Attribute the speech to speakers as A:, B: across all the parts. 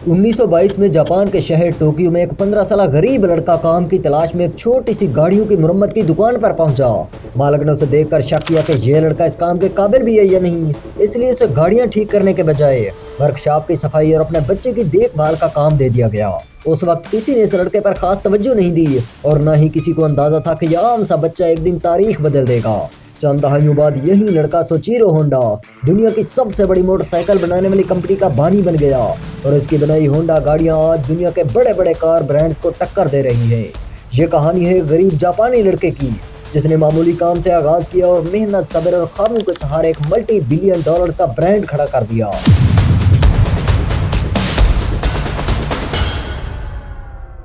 A: 1922 में जापान के शहर टोक्यो में एक 15 साल गरीब लड़का काम की तलाश में एक छोटी सी गाड़ियों की मरम्मत की दुकान पर पहुंचा। मालिक ने उसे देखकर शक किया कि यह लड़का इस काम के काबिल भी है या नहीं, इसलिए उसे गाड़ियां ठीक करने के बजाय वर्कशॉप की सफाई और अपने बच्चे की देखभाल का काम दे दिया गया। उस वक्त किसी ने इस लड़के पर खास तवज्जो नहीं दी और न ही किसी को अंदाजा था कि यह आम सा बच्चा एक दिन तारीख बदल देगा। चंद दहाइयों बाद यही लड़का सोचिरो होंडा दुनिया की सबसे बड़ी मोटरसाइकिल बनाने वाली कंपनी का बानी बन गया और इसकी बनाई होंडा गाड़ियां आज दुनिया के बड़े बड़े कार ब्रांड्स को टक्कर दे रही हैं। ये कहानी है गरीब जापानी लड़के की जिसने मामूली काम से आगाज किया और मेहनत, सब्र और ख्वाबों के सहारे एक $multi-billion का ब्रांड खड़ा कर दिया।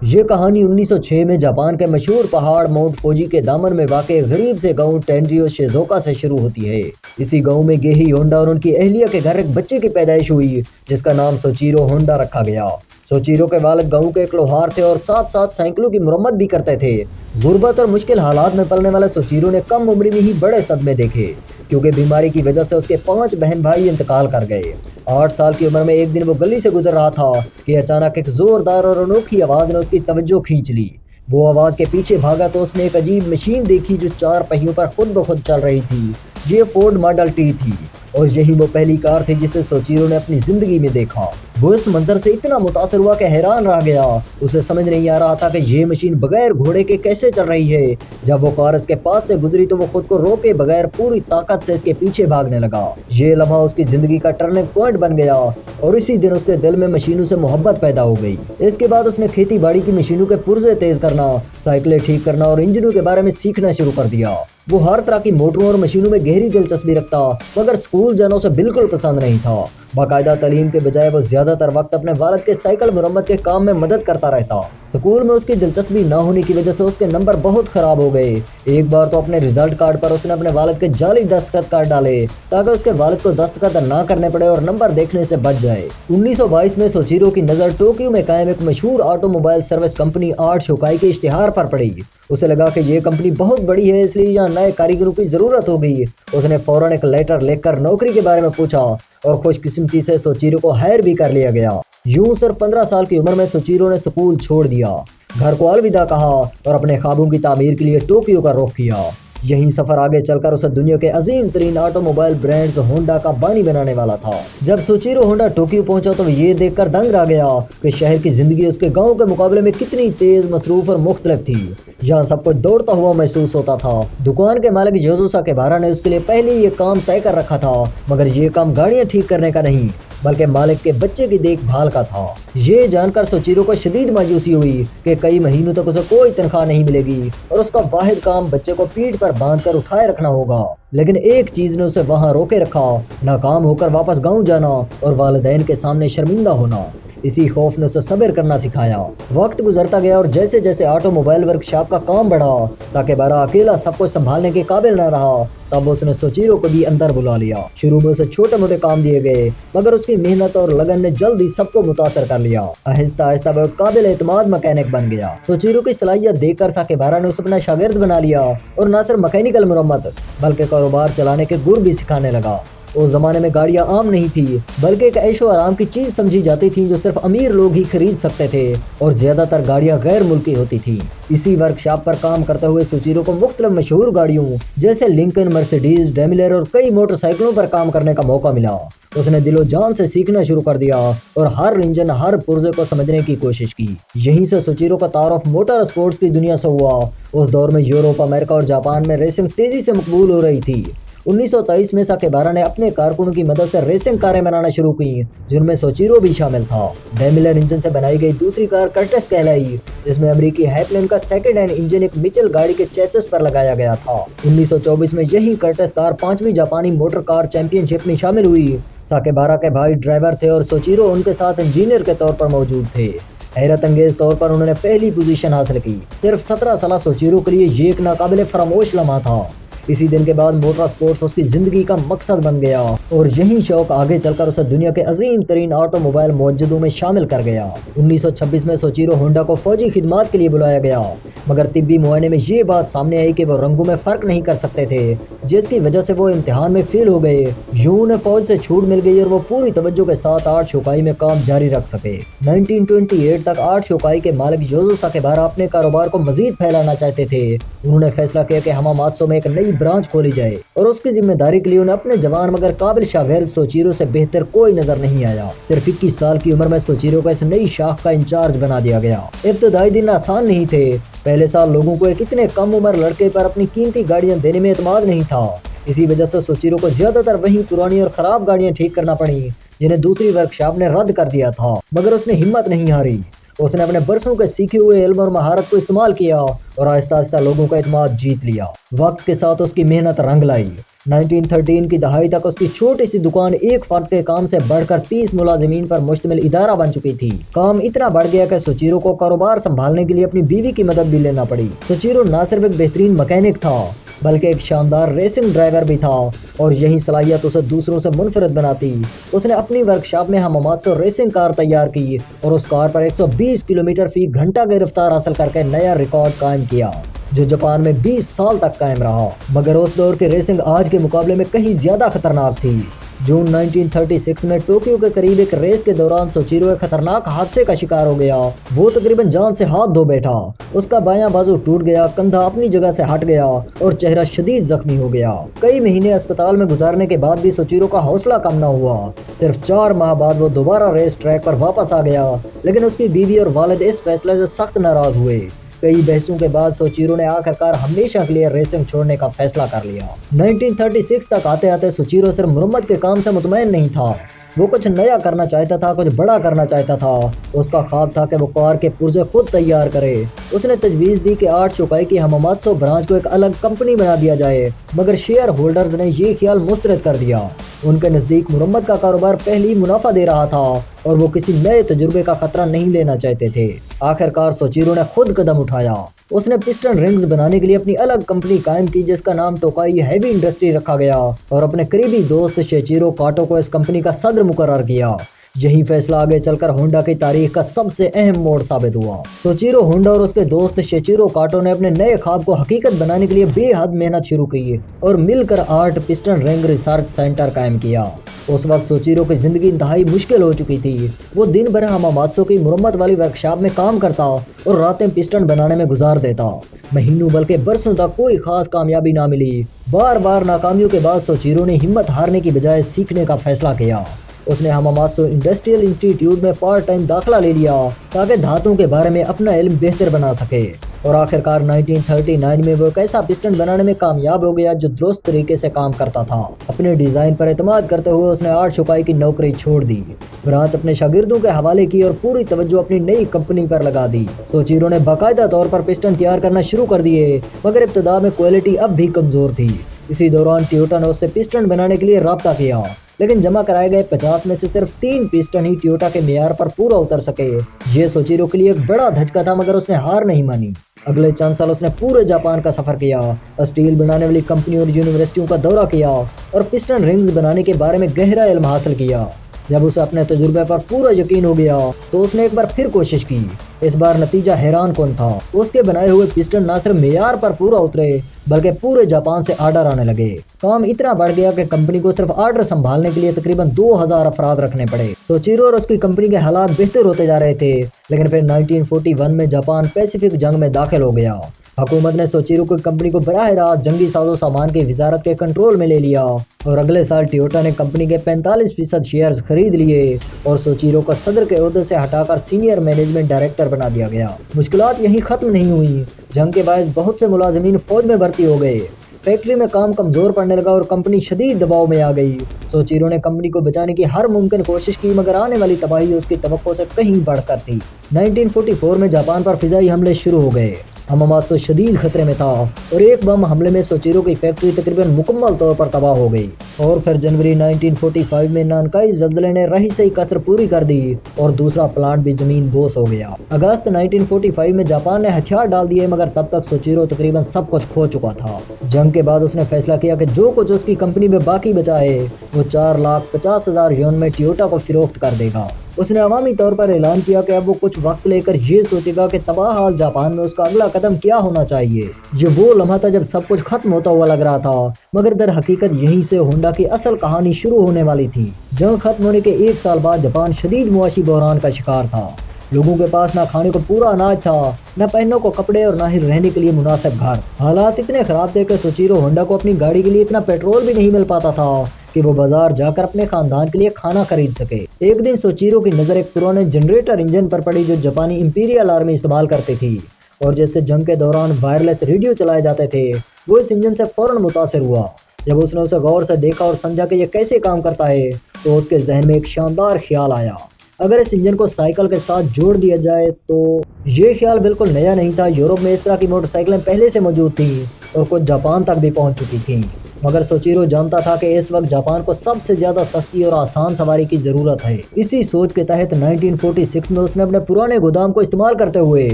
A: ये कहानी 1906 में जापान के मशहूर पहाड़ माउंट फूजी के दामन में वाक़े गरीब से गांव टेंड्रियो शिज़ुओका से शुरू होती है। इसी गांव में गेही होंडा और उनकी अहलिया के घर एक बच्चे की पैदाइश हुई जिसका नाम सोचिरो होंडा रखा गया। सोचिरो के वालिद गांव के एक लोहार थे और साथ साथ साइकिलों की मरम्मत भी करते थे। गुर्बत और मुश्किल हालात में पलने वाले सोचिरो ने कम उम्र में ही बड़े सदमे देखे क्योंकि बीमारी की वजह से उसके 5 बहन भाई इंतकाल कर गए। 8 साल की उम्र में एक दिन वो गली से गुजर रहा था कि अचानक एक जोरदार और अनोखी आवाज ने उसकी तवज्जो खींच ली। वो आवाज के पीछे भागा तो उसने एक अजीब मशीन देखी जो 4 पहियों पर खुद ब खुद चल रही थी। ये फोर्ड मॉडल टी थी और यही वो पहली कार थी जिसे सोचिरो ने अपनी जिंदगी में देखा। वो इस मंजर से इतना मुतासर हुआ कि हैरान रह गया। उसे समझ नहीं आ रहा था कि ये मशीन बगैर घोड़े के कैसे चल रही है। जब वो कार इसके पास से गुजरी तो वो खुद को रोके बगैर पूरी ताकत से इसके पीछे भागने लगा। ये लम्हा उसकी जिंदगी का टर्निंग पॉइंट बन गया और इसी दिन उसके दिल में मशीनों से मोहब्बत पैदा हो गई। इसके बाद उसने खेती बाड़ी की मशीनों के पुर्जे तेज करना, साइकिलें ठीक करना और इंजनों के बारे में सीखना शुरू कर दिया। वो हर तरह की मोटरों और मशीनों में गहरी दिलचस्पी रखता मगर स्कूल जाना उसे बिल्कुल पसंद नहीं था। बाकायदा तालीम के बजाय वो ज्यादातर वक्त अपने वालिद के साइकिल मरम्मत के काम में मदद करता रहता। स्कूल में उसकी दिलचस्पी न होने की वजह से उसके नंबर बहुत खराब हो गए। एक बार तो अपने रिजल्ट कार्ड पर उसने अपने वालिद के जाली दस्तखत कर डाले ताकि उसके वालिद को दस्तखत ना करने पड़े और नंबर देखने से बच जाए। 1922 में सोचिरो की नजर टोक्यो में कायम एक मशहूर ऑटोमोबाइल सर्विस कंपनी आर्ट शोकाई के इश्तिहार पर पड़ी। उसे लगा कि ये कंपनी बहुत बड़ी है इसलिए यहाँ नए कारीगरों की जरूरत होगी। उसने फौरन एक लेटर लिखकर नौकरी के बारे में पूछा और खुशकिस्मती से सोचिरो को हायर भी कर लिया गया। यूं सिर्फ 15 साल की उम्र में सोचिरो ने स्कूल छोड़ दिया, घर को अलविदा कहा और अपने ख्वाबों की तामीर के लिए टोक्यो का रुख किया। यही सफर आगे चलकर उसे दुनिया के अजीम तरीन ऑटोमोबाइल ब्रांड्स होंडा का बानी बनाने वाला था। जब सोचिरो होंडा टोक्यो पहुंचा तो ये देखकर दंग रह गया कि शहर की जिंदगी उसके गांव के मुकाबले में कितनी तेज, मसरूफ और मुख्तलिफ थी। यहाँ सब कुछ दौड़ता हुआ महसूस होता था। दुकान के मालिक जोजो साकेबारा ने उसके लिए पहले ये काम तय कर रखा था मगर ये काम गाड़ियां ठीक करने का नहीं बल्कि मालिक के बच्चे की देखभाल का था। ये जानकर सोचिरो को शदीद मायूसी हुई कि कई महीनों तक उसे कोई तनख्वाह नहीं मिलेगी और उसका वाहिद काम बच्चे को पीठ पर बांधकर उठाए रखना होगा। लेकिन एक चीज ने उसे वहां रोके रखा, नाकाम होकर वापस गांव जाना और वालिदैन के सामने शर्मिंदा होना। इसी खौफ ने उसे सब्र करना सिखाया। वक्त गुजरता गया और जैसे जैसे ऑटोमोबाइल वर्कशॉप का काम बढ़ा साकेबारा अकेला सब कुछ संभालने के काबिल न रहा। तब उसने सोचिरो को भी अंदर बुला लिया। शुरू में उसे छोटे मोटे काम दिए गए मगर उसकी मेहनत और लगन ने जल्द ही सबको मुतासर कर लिया। आहिस्ता आहिस्ता वह काबिल एतमाद मैकेनिक बन गया। सोचिरो की सलाहियत देखकर साकेबारा ने उसे अपना शागिर्द बना लिया और न सिर्फ मैकेनिकल मरम्मत बल्कि कारोबार चलाने के गुर भी सिखाने लगा। उस जमाने में गाड़ियां आम नहीं थी बल्कि एक ऐशो आराम की चीज समझी जाती थी जो सिर्फ अमीर लोग ही खरीद सकते थे और ज्यादातर गाड़ियां गैर मुल्की होती थी। इसी वर्कशॉप पर काम करते हुए सोचिरो को मुख्तलिफ मशहूर गाड़ियों जैसे लिंकन, मर्सिडीज, डेमिलर और कई मोटरसाइकिलों पर काम करने का मौका मिला। उसने दिलो जान से सीखना शुरू कर दिया और हर इंजन, हर पुर्जे को समझने की कोशिश की। यहीं से सोचिरो का तारुफ मोटर स्पोर्ट्स की दुनिया से हुआ। उस दौर में यूरोप, अमेरिका और जापान में रेसिंग तेजी से मकबूल हो रही थी। 1923 में साकेबारा ने अपने कारकुनों की मदद से रेसिंग कारें बनाना शुरू की जिनमें सोचिरो भी शामिल था। डेमिलर इंजन से बनाई गई दूसरी कार कर्टिस कहलाई जिसमें अमेरिकी हाइप्लेन का सेकंड हैंड इंजन एक मिचेल गाड़ी के चेसिस पर लगाया गया था। 1924 में यही कर्टिस कार 5वीं जापानी मोटर कार चैंपियनशिप में शामिल हुई। साकेबारा के भाई ड्राइवर थे और सोचिरो उनके साथ इंजीनियर के तौर पर मौजूद थे। हैरत अंगेज तौर पर उन्होंने पहली पोजीशन हासिल की। सिर्फ 17 साल सोचिरो के लिए ये एक नाकाबिले फरामोश लम्हा था। اسی دن کے بعد موٹر سپورٹس اس کی زندگی کا مقصد بن گیا اور یہی شوق آگے چل کر اسے دنیا کے عظیم ترین آٹو موبائل موجدوں میں شامل کر گیا۔ 1926 میں سوچیرو ہونڈا کو فوجی خدمات کے لیے بلایا گیا، مگر طبی معائنے میں یہ بات سامنے آئی کہ وہ رنگوں میں فرق نہیں کر سکتے تھے، جس کی وجہ سے وہ امتحان میں فیل ہو گئے۔ یوں انہیں فوج سے چھوٹ مل گئی اور وہ پوری توجہ کے ساتھ آرٹ شوکائی میں کام جاری رکھ سکے۔ 1928 تک آرٹ شوکائی کے مالک یوزو ساکیبارا اپنے کاروبار کو مزید پھیلانا چاہتے تھے۔ انہوں نے فیصلہ کیا کہ ہماماتسو میں ایک نئی برانچ کھولی جائے اور اس کی ذمہ داری کے لیے انہیں اپنے جوان مگر قابل شاگرد سوچیرو سے بہتر کوئی نظر نہیں آیا۔ صرف 21 سال کی عمر میں سوچیرو کو اس نئی شاخ کا انچارج بنا دیا گیا۔ ابتدائی دن آسان نہیں تھے۔ پہلے سال لوگوں کو ایک اتنے کم عمر لڑکے پر اپنی قیمتی گاڑیاں دینے میں اعتماد نہیں تھا۔ اسی وجہ سے سوچیرو کو زیادہ تر وہی پرانی اور خراب گاڑیاں ٹھیک کرنا پڑیں جنہیں دوسری ورکشاپ نے رد کر دیا تھا، مگر اس نے ہمت نہیں ہاری۔ اس نے اپنے برسوں کے سیکھے ہوئے علم اور مہارت کو استعمال کیا اور آہستہ آہستہ لوگوں کا اعتماد جیت لیا۔ وقت کے ساتھ اس کی محنت رنگ لائی۔ 1913 کی دہائی تک اس کی چھوٹی سی دکان ایک فرد کے کام سے بڑھ کر 30 ملازمین پر مشتمل ادارہ بن چکی تھی۔ کام اتنا بڑھ گیا کہ سوچیرو کو کاروبار سنبھالنے کے لیے اپنی بیوی کی مدد بھی لینا پڑی۔ سوچیرو نہ صرف ایک بہترین مکینک تھا بلکہ ایک شاندار ریسنگ ڈرائیور بھی تھا اور یہی صلاحیت اسے دوسروں سے منفرد بناتی۔ اس نے اپنی ورکشاپ میں ہماماتسو ریسنگ کار تیار کی اور اس کار پر 120 کلومیٹر فی گھنٹہ کی رفتار حاصل کر کے نیا ریکارڈ قائم کیا جو جاپان میں 20 سال تک قائم رہا۔ مگر اس دور کی ریسنگ آج کے مقابلے میں کہیں زیادہ خطرناک تھی۔ جون 1936 میں ٹوکیو کے قریب ایک ریس کے دوران سوچیرو ایک خطرناک حادثے کا شکار ہو گیا۔ وہ تقریباً جان سے ہاتھ دھو بیٹھا۔ اس کا بایاں بازو ٹوٹ گیا، کندھا اپنی جگہ سے ہٹ گیا اور چہرہ شدید زخمی ہو گیا۔ کئی مہینے اسپتال میں گزارنے کے بعد بھی سوچیرو کا حوصلہ کم نہ ہوا۔ صرف 4 ماہ بعد وہ دوبارہ ریس ٹریک پر واپس آ گیا، لیکن اس کی بیوی اور والد اس فیصلے سے سخت ناراض ہوئے۔ کئی بحثوں کے بعد سوچیرو نے آخرکار ہمیشہ کے لیے ریسنگ چھوڑنے کا فیصلہ کر لیا۔ 1936 تک آتے آتے سوچیرو صرف مرمت کے کام سے مطمئن نہیں تھا۔ وہ کچھ نیا کرنا چاہتا تھا، کچھ بڑا کرنا چاہتا تھا۔ اس کا خواب تھا کہ وہ کار کے پرزے خود تیار کرے۔ اس نے تجویز دی کہ آرٹ شوکائی کی ہماماتسو برانچ کو ایک الگ کمپنی بنا دیا جائے، مگر شیئر ہولڈرز نے یہ خیال مسترد کر دیا۔ ان کے نزدیک مرمت کا کاروبار پہلی منافع دے رہا تھا اور وہ کسی نئے تجربے کا خطرہ نہیں لینا چاہتے تھے۔ آخرکار سوچیرو نے خود قدم اٹھایا۔ اس نے پسٹن رنگز بنانے کے لیے اپنی الگ کمپنی قائم کی جس کا نام ٹوکائی ہیوی انڈسٹری رکھا گیا اور اپنے قریبی دوست شیچیرو کاٹو کو اس کمپنی کا صدر مقرر کیا۔ یہی فیصلہ آگے چل کر ہونڈا کی تاریخ کا سب سے اہم موڑ ثابت ہوا۔ سوچیرو ہونڈا اور اس کے دوست شیچیرو کاٹو نے اپنے نئے خواب کو حقیقت بنانے کے لیے بے حد محنت شروع کی اور مل کر آرٹ پسٹن رنگ ریسرچ سینٹر قائم کیا۔ اس وقت سوچیرو کی زندگی انتہائی مشکل ہو چکی تھی۔ وہ دن بھر ہماماتسو کی مرمت والی ورکشاپ میں کام کرتا اور راتیں پسٹن بنانے میں گزار دیتا۔ مہینوں بلکہ برسوں تک کوئی خاص کامیابی نہ ملی۔ بار بار ناکامیوں کے بعد سوچیرو نے ہمت ہارنے کی بجائے سیکھنے کا فیصلہ کیا۔ اس نے ہماماتسو انڈسٹریل انسٹیٹیوٹ میں پارٹ ٹائم داخلہ لے لیا تاکہ دھاتوں کے بارے میں اپنا علم بہتر بنا سکے اور آخرکار 1939 میں وہ ایک ایسا پسٹن بنانے میں کامیاب ہو گیا جو درست طریقے سے کام کرتا تھا۔ اپنے ڈیزائن پر اعتماد کرتے ہوئے اس نے آرٹ شوکائی کی نوکری چھوڑ دی، برانچ اپنے شاگردوں کے حوالے کی اور پوری توجہ اپنی نئی کمپنی پر لگا دی۔ سوچیرو نے باقاعدہ طور پر پسٹن تیار کرنا شروع کر دیے، مگر ابتدا میں کوالٹی اب بھی کمزور تھی۔ اسی دوران ٹویوٹا نے اس سے پسٹن بنانے کے لیے رابطہ کیا، لیکن جمع کرائے گئے 50 میں سے صرف 3 پسٹن ہی ٹویوٹا کے معیار پر پورا اتر سکے۔ یہ سوچیرو کے لیے ایک بڑا دھچکا تھا، مگر اس نے ہار نہیں مانی۔ اگلے چند سال اس نے پورے جاپان کا سفر کیا، اسٹیل بنانے والی کمپنیوں اور یونیورسٹیوں کا دورہ کیا اور پسٹن رنگز بنانے کے بارے میں گہرا علم حاصل کیا۔ جب اسے اپنے تجربے پر پورا یقین ہو گیا تو اس نے ایک بار پھر کوشش کی۔ اس بار نتیجہ حیران کن تھا۔ اس کے بنائے ہوئے پسٹن نہ صرف معیار پر پورا اترے بلکہ پورے جاپان سے آرڈر آنے لگے۔ کام اتنا بڑھ گیا کہ کمپنی کو صرف آرڈر سنبھالنے کے لیے تقریباً 2000 افراد رکھنے پڑے۔ سوچیرو اور اس کی کمپنی کے حالات بہتر ہوتے جا رہے تھے، لیکن پھر 1941 میں جاپان پیسیفک جنگ میں داخل ہو گیا۔ حکومت نے سوچیرو کی کمپنی کو براہ راست جنگی ساز و سامان کی وزارت کے کنٹرول میں لے لیا اور اگلے سال ٹویوٹا نے کمپنی کے 45% شیئرز خرید لیے اور سوچیرو کو صدر کے عہدے سے ہٹا کر سینئر مینجمنٹ ڈائریکٹر بنا دیا گیا۔ مشکلات یہیں ختم نہیں ہوئیں۔ جنگ کے باعث بہت سے ملازمین فوج میں بھرتی ہو گئے، فیکٹری میں کام کمزور پڑنے لگا اور کمپنی شدید دباؤ میں آ گئی۔ سوچیرو نے کمپنی کو بچانے کی ہر ممکن کوشش کی، مگر آنے والی تباہی اس کی توقع سے کہیں بڑھ کر تھی۔ 1944 میں جاپان پر فضائی حملے شروع ہو گئے۔ हमामात्सु शदीद खतरे में था और एक बम हमले में सोचिरो की फैक्ट्री तकरीबन मुकम्मल तौर पर तबाह हो गई। और फिर जनवरी 1945 में नानकाई ज़ल्ज़ले ने रही सही कसर पूरी कर दी और दूसरा प्लांट भी ज़मीन बोस हो गया। अगस्त 1945 में जापान ने हथियार डाल दिए, मगर तब तक सोचिरो तकरीबन सब कुछ खो चुका था। जंग के बाद उसने फैसला किया कि जो कुछ उसकी कंपनी में बाकी बचा है वो 4,50,000 युआन में टोयोटा को फरोख्त कर देगा। उसने अवामी तौर पर ऐलान किया कि अब वो कुछ वक्त लेकर ये सोचेगा कि तबाह हाल जापान में उसका अगला कदम क्या होना चाहिए। ये वो लम्हा था जब सब कुछ खत्म होता हुआ लग रहा था, मगर दर हकीकत यहीं से होंडा की असल कहानी शुरू होने वाली थी। जंग खत्म होने के एक साल बाद जापान शदीद मुआशी बहरान का शिकार था। लोगों के पास ना खाने को पूरा अनाज था, न पहनने को कपड़े और ना ही रहने के लिए मुनासिब घर। हालात इतने खराब थे कि सोचिरो होंडा को अपनी गाड़ी के लिए इतना पेट्रोल भी नहीं मिल पाता था कि वो बाजार जाकर अपने खानदान के लिए खाना खरीद सके। एक दिन सोचिरो की नज़र एक पुराने जनरेटर इंजन पर पड़ी जो जापानी इंपीरियल आर्मी इस्तेमाल करती थी और जैसे जंग के दौरान वायरलेस रेडियो चलाए जाते थे, वो इस इंजन से फौरन मुतासिर हुआ। जब उसने उसे गौर से देखा और समझा कि यह कैसे काम करता है तो उसके जहन में एक शानदार ख्याल आया। अगर इस इंजन को साइकिल के साथ जोड़ दिया जाए तो ये ख्याल बिल्कुल नया नहीं था। यूरोप में इस तरह की मोटरसाइकिलें पहले से मौजूद थीं और कुछ जापान तक भी पहुंच चुकी थीं, मगर सोचिरो जानता था कि इस वक्त जापान को सबसे ज़्यादा सस्ती और आसान सवारी की ज़रूरत है। इसी सोच के तहत 1946 में उसने अपने पुराने गोदाम को इस्तेमाल करते हुए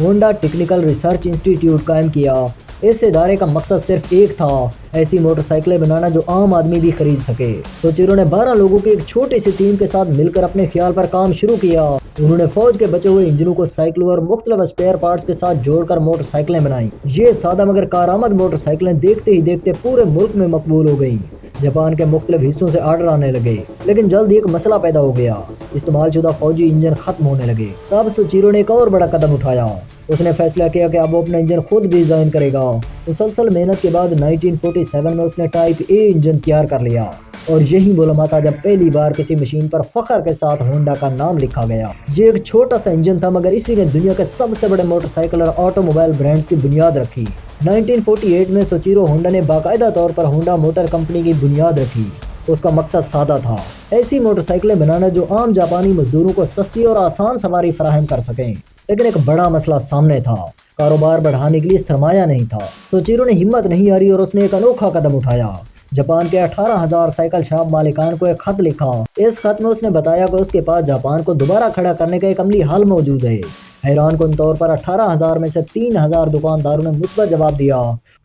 A: होंडा टेक्निकल रिसर्च इंस्टीट्यूट कायम किया। इस इदारे का मकसद सिर्फ एक था, ऐसी मोटरसाइकिलें बनाना जो आम आदमी भी खरीद सके। सोचिरो ने 12 लोगों की एक छोटी सी टीम के साथ मिलकर अपने ख्याल पर काम शुरू किया। उन्होंने फौज के बचे हुए इंजनों को साइकिलों और मुख्तलिफ स्पेयर पार्ट्स के साथ जोड़कर मोटरसाइकिलें बनाई। ये सादा मगर कारआमद मोटरसाइकिलें देखते ही देखते पूरे मुल्क में मकबूल हो गई। जापान के मुख्तलिफ हिस्सों से आर्डर आने लगे, लेकिन जल्द एक मसला पैदा हो गया। इस्तेमाल शुदा फौजी इंजन खत्म होने लगे। तब सोचिरो ने एक और बड़ा कदम उठाया। उसने फैसला किया कि अब वो अपना इंजन खुद डिज़ाइन करेगा। मुसलसल मेहनत के बाद 1947 में उसने टाइप ए इंजन तैयार कर लिया और यही वो लम्हा था जब पहली बार किसी मशीन पर फख्र के साथ होंडा का नाम लिखा गया। ये एक छोटा सा इंजन था, मगर इसी ने दुनिया के सबसे बड़े मोटरसाइकिल और ऑटोमोबाइल ब्रांड्स की बुनियाद रखी। 1948 में सोचिरो होंडा ने बाकायदा तौर पर होंडा मोटर कंपनी की बुनियाद रखी। उसका मकसद सादा था, ऐसी मोटरसाइकिलें बनाना जो आम जापानी मजदूरों को सस्ती और आसान सवारी फराहम कर सकें। लेकिन एक बड़ा मसला सामने था, कारोबार बढ़ाने के लिए सरमाया नहीं था। सोचिरो ने हिम्मत नहीं हारी और उसने एक अनोखा कदम उठाया। जापान के 18,000 साइकिल शॉप मालिकान को एक खत लिखा। इस खत में उसने बताया कि उसके पास जापान को दोबारा खड़ा करने का एक अमली हल मौजूद है। हैरान कुन तौर पर 18,000 में से 3,000 दुकानदारों ने मुस्बत जवाब दिया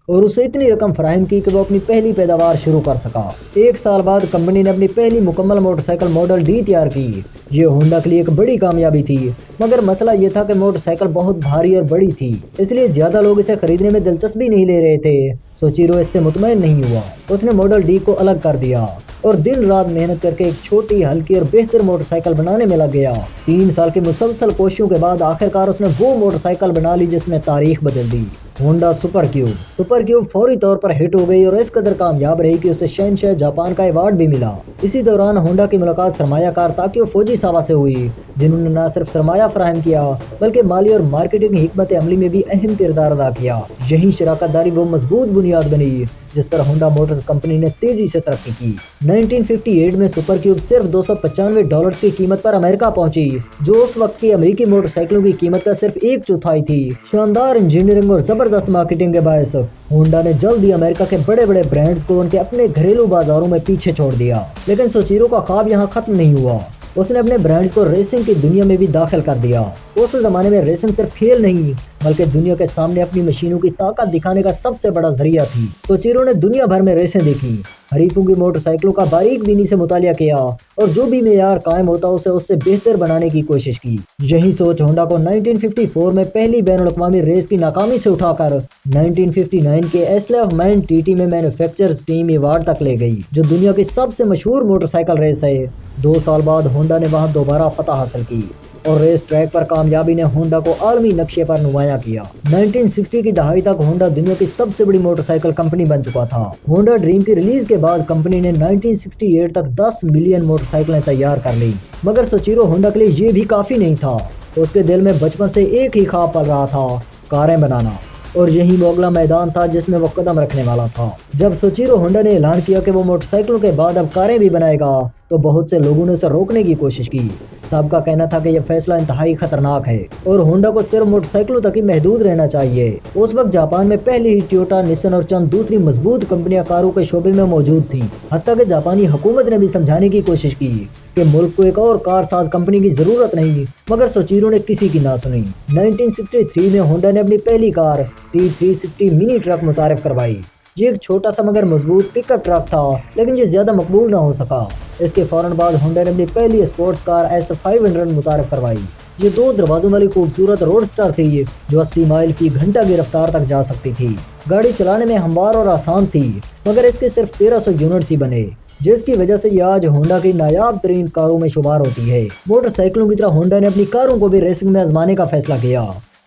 A: और उसे इतनी रकम फराहम की कि वो अपनी पहली पैदावार शुरू कर सका। एक साल बाद कंपनी ने अपनी पहली मुकम्मल मोटरसाइकिल मॉडल डी तैयार की। ये होंडा के लिए एक बड़ी कामयाबी थी, मगर मसला ये था कि मोटरसाइकिल बहुत भारी और बड़ी थी, इसलिए ज़्यादा लोग इसे खरीदने में दिलचस्पी नहीं ले रहे थे। सोचिरो इससे मुतमईन नहीं हुआ। उसने मॉडल डी को अलग कर दिया और दिन रात मेहनत करके एक छोटी, हल्की और बेहतर मोटरसाइकिल बनाने में लग गया। 3 साल की मुसलसल कोशिशों के बाद आखिरकार उसने वो मोटरसाइकिल बना ली जिसने तारीख बदल दी, Honda Super Cub. Super Cub फौरी तौर पर हिट हो गई और इस कदर कामयाब रही कि उसे शहंशाह जापान का अवार्ड भी मिला। इसी दौरान होंडा की मुलाकात सरमायाकार ताकियो फुजीसावा से हुई, जिन्होंने न सिर्फ सरमाया फराहम किया बल्कि माली और मार्केटिंग हिकमत अमली में भी अहम किरदार अदा किया। यही शराकतदारी वो मजबूत बुनियाद बनी जिस पर होंडा मोटर्स कंपनी ने तेजी से तरक्की की। 1958 में सुपर क्यूब सिर्फ $295 की कीमत पर अमेरिका पहुंची, जो उस वक्त की अमेरिकी मोटरसाइकिलों की कीमत का सिर्फ 1/4 थी। शानदार इंजीनियरिंग और जबरदस्त मार्केटिंग के बायस होंडा ने जल्द ही अमेरिका के बड़े बड़े ब्रांड्स को उनके अपने घरेलू बाजारों में पीछे छोड़ दिया। लेकिन सोचिरो का ख्वाब यहाँ खत्म नहीं हुआ। उसने अपने ब्रांड्स को रेसिंग की दुनिया में भी दाखिल कर दिया। उस जमाने में रेसिंग सिर्फ खेल नहीं बल्कि दुनिया के सामने अपनी मशीनों की ताकत दिखाने का सबसे बड़ा जरिया थी। सोचिरो ने दुनिया भर में रेसें देखी, हरीफों की मोटरसाइकिलों का बारीक बीनी से मुतालिया किया और जो भी मेयार कायम होता उसे उससे बेहतर बनाने की कोशिश की। यही सोच होंडा को 1954 में पहली बैनुल-अक़वामी रेस की नाकामी से उठाकर 1959 के एस्ले ऑफ मैन टीटी में मैन्युफैक्चरर्स टीम अवार्ड तक ले गई, जो दुनिया की सबसे मशहूर मोटरसाइकिल रेस है। 2 साल बाद होंडा ने वहां दोबारा फतह हासिल की और रेस ट्रैक पर कामयाबी ने होंडा को आलमी नक्शे पर नुमाया किया। 1960 की दहाई तक होंडा दुनिया की सबसे बड़ी मोटरसाइकिल कंपनी बन चुका था। होंडा ड्रीम की रिलीज के बाद कंपनी ने 1968 तक 10 मिलियन मोटरसाइकिलें तैयार कर ली। मगर सोचिरो होंडा के लिए ये भी काफ़ी नहीं था। उसके दिल में बचपन से एक ही ख्वाब पल रहा था, कारें बनाना। और यही वो अगला मैदान था जिसमें वो कदम रखने वाला था। जब सोचिरो होंडा ने ऐलान किया कि वो मोटरसाइकिलों के बाद अब कारें भी बनाएगा तो बहुत से लोगों ने उसे रोकने की कोशिश की। सबका कहना था कि यह फैसला इंतहाई खतरनाक है और होंडा को सिर्फ मोटरसाइकिलों तक ही महदूद रहना चाहिए। उस वक्त जापान में पहले ही टोयोटा, निसान और चंद दूसरी मजबूत कंपनियां कारों के शोबे में मौजूद थीं। हत्ता कि जापानी हुकूमत ने भी समझाने की कोशिश की कि मुल्क को एक और कार साज कंपनी की जरूरत नहीं, मगर सोचिरो ने किसी की ना सुनी। 1963 में होंडा ने अपनी पहली कार T360 मिनी ट्रक मुतारिफ करवाई। ये एक छोटा सा मगर मजबूत पिकअप ट्रक था, लेकिन ये ज्यादा मकबूल ना हो सका। इसके फौरन बाद होंडा ने अपनी पहली स्पोर्ट्स कार S500 मुतारिफ करवाई। ये 2 दरवाजों वाली खूबसूरत रोडस्टर थी जो 80 माइल की घंटा की रफ्तार तक जा सकती थी। गाड़ी चलाने में हमवार और आसान थी, मगर इसके सिर्फ 1300 यूनिट्स ही बने, जिसकी वजह से ये आज होंडा की नायाब तरीन कारों में शुमार होती है। मोटरसाइकिलों की तरह होंडा ने अपनी कारों को भी रेसिंग में आजमाने का फैसला किया।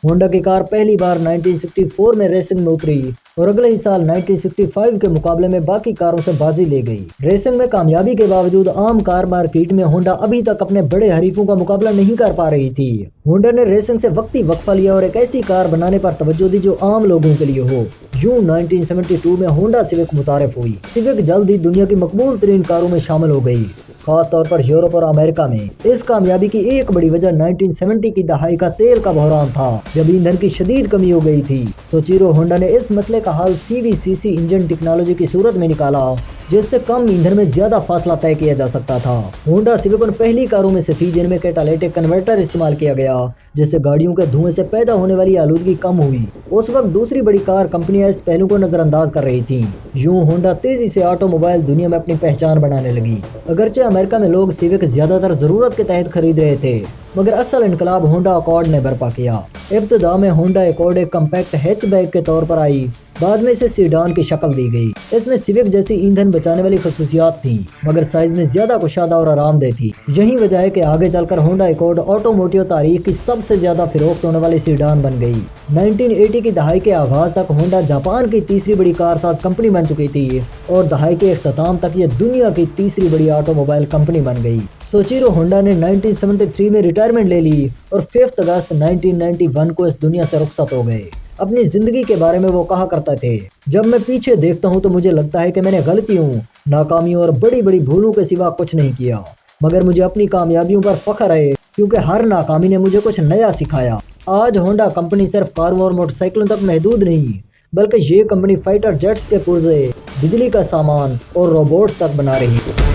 A: होंडा की कार पहली बार 1964 में रेसिंग में उतरी और अगले ही साल 1965 के मुकाबले में बाकी कारों से बाजी ले गई। रेसिंग में कामयाबी के बावजूद आम कार मार्केट में होंडा अभी तक अपने बड़े हरीफों का मुकाबला नहीं कर पा रही थी। होंडा ने रेसिंग से वक्ती वक्फा लिया और एक ऐसी कार बनाने पर तवज्जो दी जो आम लोगों के लिए हो। यूं 1972 में होंडा सिविक मुतारिफ हुई। सिविक जल्द ही दुनिया की मकबूल तरीन कारों में शामिल हो गई, खास तौर पर यूरोप और अमेरिका में। इस कामयाबी की एक बड़ी वजह 1970 की दहाई का तेल का बहरान था, जब ईंधन की शदीद कमी हो गई थी। सोचिरो होंडा ने इस मसले का हल CVCC इंजन टेक्नोलॉजी की सूरत में निकाला, जिससे कम ईंधन में ज्यादा फासला तय किया जा सकता था। होंडा सिविक उन पहली कारों में से थी जिनमें कैटालिटिक कन्वर्टर इस्तेमाल किया गया, जिससे गाड़ियों के धुएं से पैदा होने वाली आलूदगी कम हुई। उस वक्त दूसरी बड़ी कार कंपनियां इस पहलू को नजरअंदाज कर रही थीं। यूं होंडा तेजी से ऑटोमोबाइल दुनिया में अपनी पहचान बनाने लगी। अगरचे अमेरिका में लोग सिविक ज्यादातर जरूरत के तहत खरीद रहे थे, मगर असल इनकलाब होंडा अकॉर्ड ने बर्पा किया। इब्तिदा में होंडा अकॉर्ड एक कम्पैक्ट हैचबैक के तौर पर आई, बाद में इसे सीडान की शक्ल दी गई। इसमें सिविक जैसी ईंधन बचाने वाली खसूसियात थीं, मगर साइज में ज्यादा कुशादा और आरामदेह थी। यही वजह है कि आगे चलकर होंडा अकॉर्ड ऑटोमोटिव तारीख की सबसे ज्यादा फिरोख्त होने वाली सीडान बन गई। 1980 की दहाई के आगाज तक होंडा जापान की तीसरी बड़ी कारसाज कंपनी बन चुकी थी और दहाई के इख्तिताम तक ये दुनिया की तीसरी बड़ी ऑटोमोबाइल कंपनी बन गई। सोचिरो होंडा ने 1973 में रिटायरमेंट ले ली और 5 अगस्त 1991 को इस दुनिया से रुखसत हो गए। अपनी जिंदगी के बारे में वो कहा करते थे, जब मैं पीछे देखता हूँ तो मुझे लगता है कि मैंने गलतियों, नाकामियों और बड़ी बड़ी भूलों के सिवा कुछ नहीं किया, मगर मुझे अपनी कामयाबियों पर फख्र है, क्योंकि हर नाकामी ने मुझे कुछ नया सिखाया। आज होंडा कंपनी सिर्फ कारों और मोटरसाइकिलों तक महदूद नहीं, बल्कि ये कंपनी फाइटर जेट्स के पुर्जे, बिजली का सामान और रोबोट्स तक बना रही है।